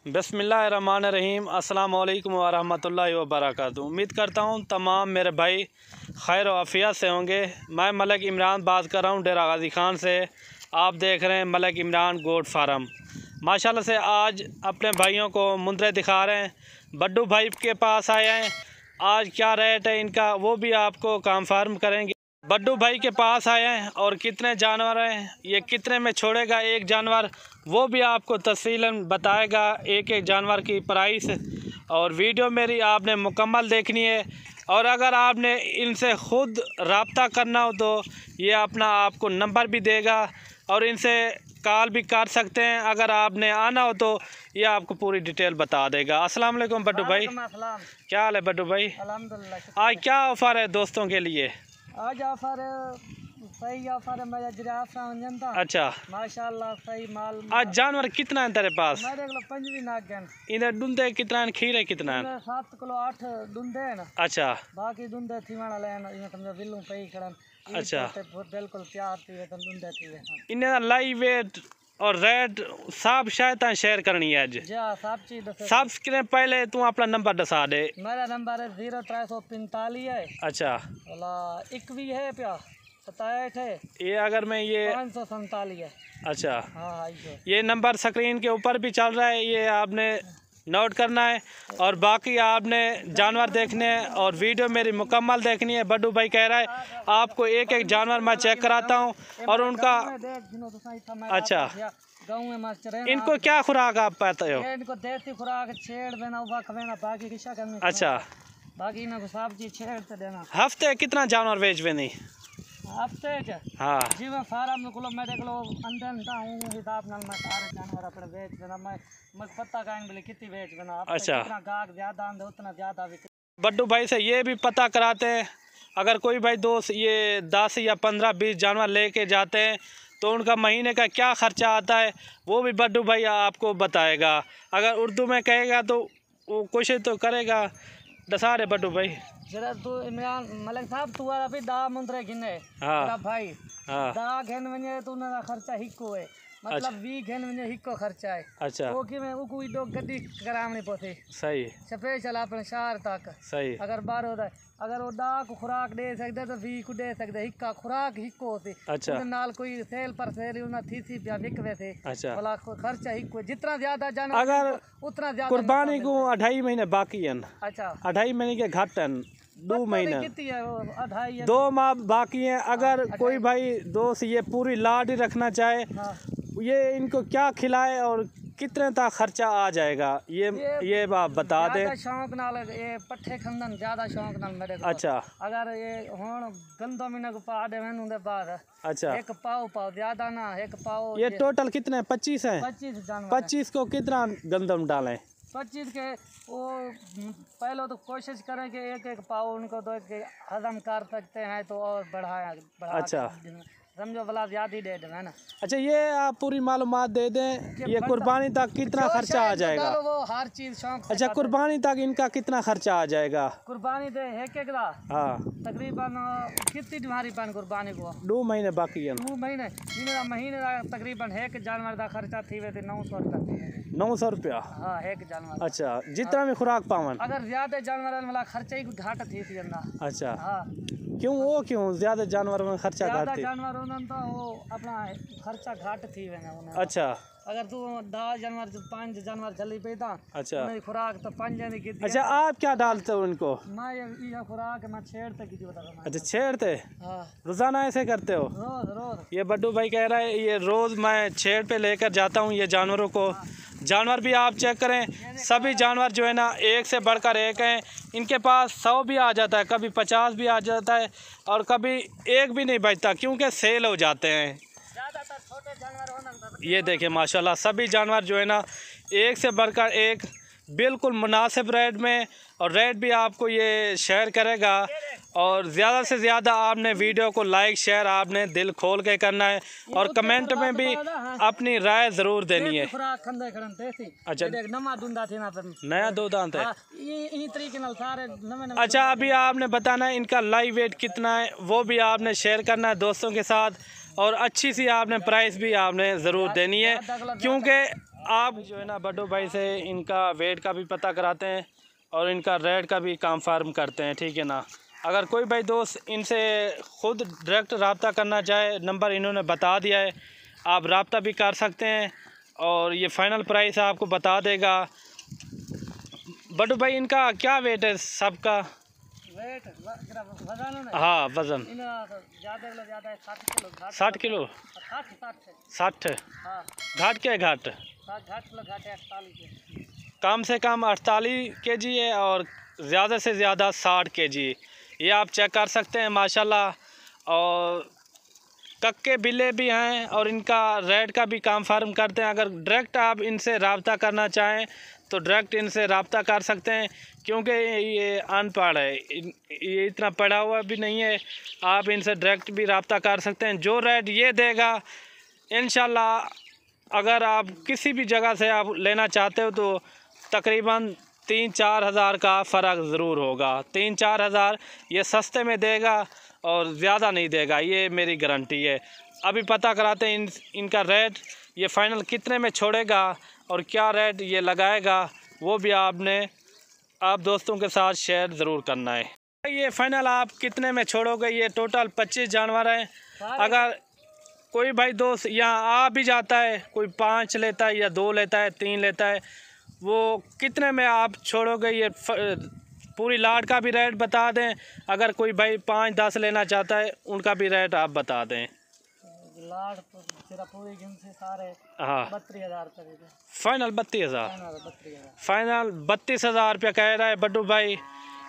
बिस्मिल्लाहिर्रहमानिर्रहीम। अस्सलाम वालेकुम वरहमतुल्लाहि वबरकातुहू। उम्मीद करता हूँ तमाम मेरे भाई खैर और आफियत से होंगे। मैं मलिक इमरान बात कर रहा हूँ डेरा गाजी खान से। आप देख रहे हैं मलिक इमरान गोट फार्म। माशाल्लाह से आज अपने भाइयों को मुंदरे दिखा रहे हैं। बड्डू भाई के पास आए हैं। आज क्या रेट है इनका वो भी आपको कंफर्म करेंगे। बड्डू भाई के पास आए हैं और कितने जानवर हैं, ये कितने में छोड़ेगा एक जानवर वो भी आपको तफसीलन बताएगा, एक एक जानवर की प्राइस। और वीडियो मेरी आपने मुकम्मल देखनी है। और अगर आपने इनसे ख़ुद रब्ता करना हो तो ये अपना आपको नंबर भी देगा और इनसे कॉल भी कर सकते हैं। अगर आपने आना हो तो ये आपको पूरी डिटेल बता देगा। अस्सलाम वालेकुम बड्डू भाई, क्या हाल है बड्डू भाई? अल्हम्दुलिल्लाह। आज क्या ऑफ़र है दोस्तों के लिए? आज ऑफर सही ऑफर है मेरा जिराफ जनता। अच्छा माशाल्लाह सही माल। आज जानवर कितना है तेरे पास? मेरे को 5 नाग हैं। इधर डुंदे कितना है, खीरे कितना है? 7 किलो 8 डुंदे हैं ना। अच्छा बाकी डुंदे थी वाला लेना ये समझो बिल्लू पई खड़न। अच्छा बिल्कुल तैयार थी है तो डुंदे थी है। इन्हें लाइव वेट और रेट सब शायद शेयर करनी है आज। जा सब चीज सबसे पहले तू अपना नंबर दसा दे। मेरा नंबर है 0345 है। अच्छा वाला 21 है प्या 27 है। ये अगर मैं ये 547 है। अच्छा हाँ ये नंबर स्क्रीन के ऊपर भी चल रहा है, ये आपने नोट करना है। और बाकी आपने जानवर देखने हैं और वीडियो मेरी मुकम्मल देखनी है। बड्डू भाई कह रहा है आपको एक एक जानवर मैं चेक कराता हूँ और उनका। अच्छा इनको क्या खुराक आप पाते हो? इनको देती खुराक छेड़ देना बाकी किसा करनी। अच्छा बाकी इनको सब चीज छेड़ से देना। हफ्ते कितना जानवर बेच नहीं? हफ्ते हाँ जी मैं फार्म को मेरे को अंदर हूँ हिसाब नाल मैं सारे जानवर अपने बेच देना। मैं पता कहेंगे बोले कितनी बेच देना। अच्छा जितना गाहक ज्यादा आंदे उतना ज्यादा बिक। बड्डू भाई से ये भी पता कराते हैं अगर कोई भाई दोस्त ये 10 या 15-20 जानवर लेके जाते हैं तो उनका महीने का क्या ख़र्चा आता है वो भी बड्डू भाई आपको बताएगा। अगर उर्दू में कहेगा तो वो कोशिश तो करेगा। दसा रहे बड्डू भाई जरा तू इमरान मलिक साहब तू अभी दा मुंदरे गिने। हाँ भाई हाँ दा घेन वने तो उनका खर्चा हिक्को है। मतलब 20 घेन वने हिक्को खर्चा है। अच्छा वो कि मैं वो कोई दो गड्डी करावनी पड़ती। सही स्पेशल अपने शहर तक। सही अगर बाहर होता है अगर वो दा को खुराक दे सकते तो 20 को दे सकते हिक्का खुराक हिक्को होती। अच्छा नाल कोई सेल पर सेल उन्हें थी पिया बिकवे थे। अच्छा वाला खर्चा हिक्को जितना ज्यादा जाना अगर उतना ज्यादा कुर्बानी को 2.5 महीने बाकी हैं। अच्छा 2.5 महीने के घट हैं 2 महीने कितनी है वो 2.5 2 माह बाकी हैं। अगर कोई भाई दोस्त ये पूरी लाड ही रखना चाहे ये इनको क्या खिलाए और कितने तक खर्चा आ जाएगा ये आप बता दें। शौक नाल ये पट्ठे खंदन ज्यादा शौक नाल मेरे को। अच्छा अगर ये हुन गंदो महीने को पा दे मैंने उनके बाद। अच्छा एक पाव ज्यादा ना एक पाव। ये टोटल कितने 25 हैं? 25 जानवर। 25 को कितना गंदम डालें? 25 के वो पहले तो कोशिश करें कि एक पाव उनको तो हजम कर सकते हैं तो और बढ़ाया। अच्छा समझो वाला ज्यादा दे देना है ना। अच्छा ये आप पूरी मालूमात दे दें ये कुर्बानी तक कितना खर्चा आ जाएगा? वो हर चीज शौक। अच्छा कुर्बानी तक इनका कितना खर्चा आ जाएगा? कुर्बानी दे एक दा हाँ तकरीबन कितनी तुम्हारी पान कुर्बानी को 2 महीने बाकी है। 2 महीने महीने तकरीबन एक जानवर का खर्चा थी वे 900 रुपया। 900 रुपया? हाँ एक जानवर। अच्छा जितना में खुराक पावन अगर ज्यादा जानवर वाला खर्चा ही घाट थी अंदा। अच्छा हाँ क्यों ज्यादा जानवर में खर्चा घाट थी? जानवर तो वो अपना खर्चा घाट थी वे ना। अच्छा अगर तू 10 जानवर 5 जानवर चली पैदा। अच्छा खुराक तो 5 जने की। अच्छा आप क्या डालते हो इनको? मैं ये खुराक मैं छेड़ते की बता। अच्छा छेड़ते रोजाना ऐसे करते हो? रोज ये बड्डू भाई कह रहा है ये रोज मैं छेड़ पे लेकर जाता हूँ ये जानवरों को। जानवर भी आप चेक करें सभी जानवर जो है ना एक से बढ़कर एक हैं। इनके पास 100 भी आ जाता है, कभी 50 भी आ जाता है और कभी एक भी नहीं बचता क्योंकि सेल हो जाते हैं। छोटे जानवर ये देखें माशाल्लाह सभी जानवर जो है ना एक से बढ़कर एक बिल्कुल मुनासिब रेट में। और रेट भी आपको ये शेयर करेगा और ज़्यादा से ज़्यादा आपने वीडियो को लाइक शेयर आपने दिल खोल के करना है और कमेंट में भी अपनी राय ज़रूर देनी है। अच्छा नया दो दांत है। अच्छा अभी आपने बताना है इनका लाइव वेट कितना है वो भी आपने शेयर करना है दोस्तों के साथ और अच्छी सी आपने प्राइस भी आपने ज़रूर देनी है क्योंकि आप जो है ना बड्डू भाई से इनका वेट का भी पता कराते हैं और इनका रेट का भी कंफर्म करते हैं, ठीक है ना। अगर कोई भाई दोस्त इनसे ख़ुद डायरेक्ट रब्ता करना चाहे, नंबर इन्होंने बता दिया है, आप रब्ता भी कर सकते हैं और ये फ़ाइनल प्राइस आपको बता देगा। बड्डू भाई इनका क्या वेट है सबका? वेट वजन हाँ वज़न ज़्यादा है 60 किलो। 60 किलो 60 हाँ घाट के घाट 48 कम से कम 48 kg है और ज़्यादा से ज़्यादा 60 kg। ये आप चेक कर सकते हैं माशाल्लाह। और कक्के बिल्ले भी हैं और इनका रेट का भी कंफर्म करते हैं। अगर डायरेक्ट आप इनसे रब्ता करना चाहें तो डायरेक्ट इनसे रब्ता कर सकते हैं, क्योंकि ये अनपढ़ है, ये इतना पढ़ा हुआ भी नहीं है। आप इनसे डायरेक्ट भी रब्ता कर सकते हैं। जो रेट ये देगा इंशाल्लाह, अगर आप किसी भी जगह से आप लेना चाहते हो तो तकरीबन 3-4 हज़ार का फ़र्क ज़रूर होगा। 3-4 हज़ार ये सस्ते में देगा और ज़्यादा नहीं देगा, ये मेरी गारंटी है। अभी पता कराते हैं इनका रेट, ये फ़ाइनल कितने में छोड़ेगा और क्या रेट ये लगाएगा, वो भी आप दोस्तों के साथ शेयर ज़रूर करना है। ये फ़ाइनल आप कितने में छोड़ोगे? ये टोटल 25 जानवर हैं। अगर कोई भाई दोस्त यहाँ आ भी जाता है, कोई 5 लेता है या 2 लेता है, 3 लेता है, वो कितने में आप छोड़ोगे? ये पूरी लाट का भी रेट बता दें। अगर कोई भाई 5-10 लेना चाहता है उनका भी रेट आप बता दें। लाट पूरी से सारे हाँ 32,000 फाइनल 32,000 फाइनल 32,000 रुपया कह रहा है बड्डू भाई।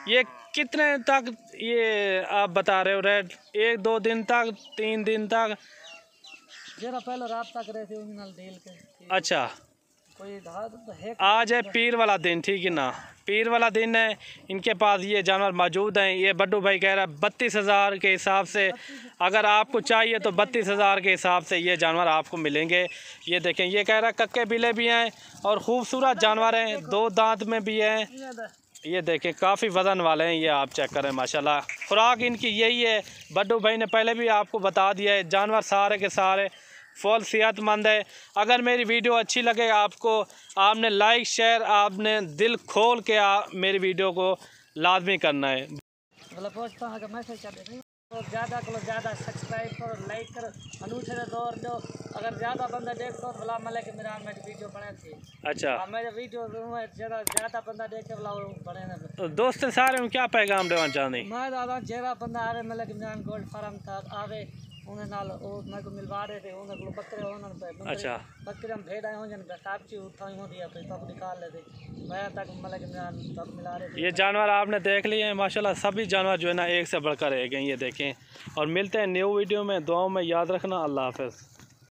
ये कितने तक ये आप बता रहे हो रेट? 1-2 दिन तक, 3 दिन तक? जरा पहले रब्ता करे थे डील के। अच्छा, कोई आज है पीर वाला दिन, ठीक है ना, पीर वाला दिन है, इनके पास ये जानवर मौजूद हैं। ये बड्डू भाई कह रहा है 32,000 के हिसाब से, अगर आपको चाहिए तो 32,000 के हिसाब से ये जानवर आपको मिलेंगे। ये देखें, ये कह रहा है कक्के बिले भी हैं और ख़ूबसूरत जानवर हैं, 2 दांत में भी हैं। ये देखें काफ़ी वज़न वाले हैं, ये आप चेक करें माशाल्लाह। खुराक इनकी यही है, बड्डू भाई ने पहले भी आपको बता दिया है। जानवर सारे के सारे फुल सेहतमंद है। अगर मेरी वीडियो अच्छी लगे आपको, आपने लाइक शेयर, आपने दिल खोल के मेरी वीडियो को लाजमी करना है। तो ज़्यादा को ज़्यादा सब्सक्राइब करो, लाइक करो, अनूठे दौर दो। अगर ज़्यादा बंदा देखो तो भला मले के मेरा मेरी वीडियो बने थी। अच्छा, मेरे वीडियो ज़्यादा बंदा देखे भला वो बने ना। तो दोस्त सारे में क्या पैगाम देना चाहते हैं? मैं दादा जेरा बंदा आ रहे मले के मेरा गोल्ड फार्म था आवे उन्हें नाल वो मेरे को मिलवा रहे थे, उन्हें को बकरे उन्होंने अच्छा बकरे हम भेड़ आए हो जन साहब ची उठाई हो दिया फिर तब निकाल लेते मैं तक मले के मेरा तब मिला रहे थे। ये जानवर आपने देख लिए हैं माशाल्लाह, सभी जानवर जो है ना एक से बढ़कर रह गए। ये देखें और मिलते हैं न्यू वीडियो में। दुआओं में याद रखना। अल्लाह हाफ़िज़।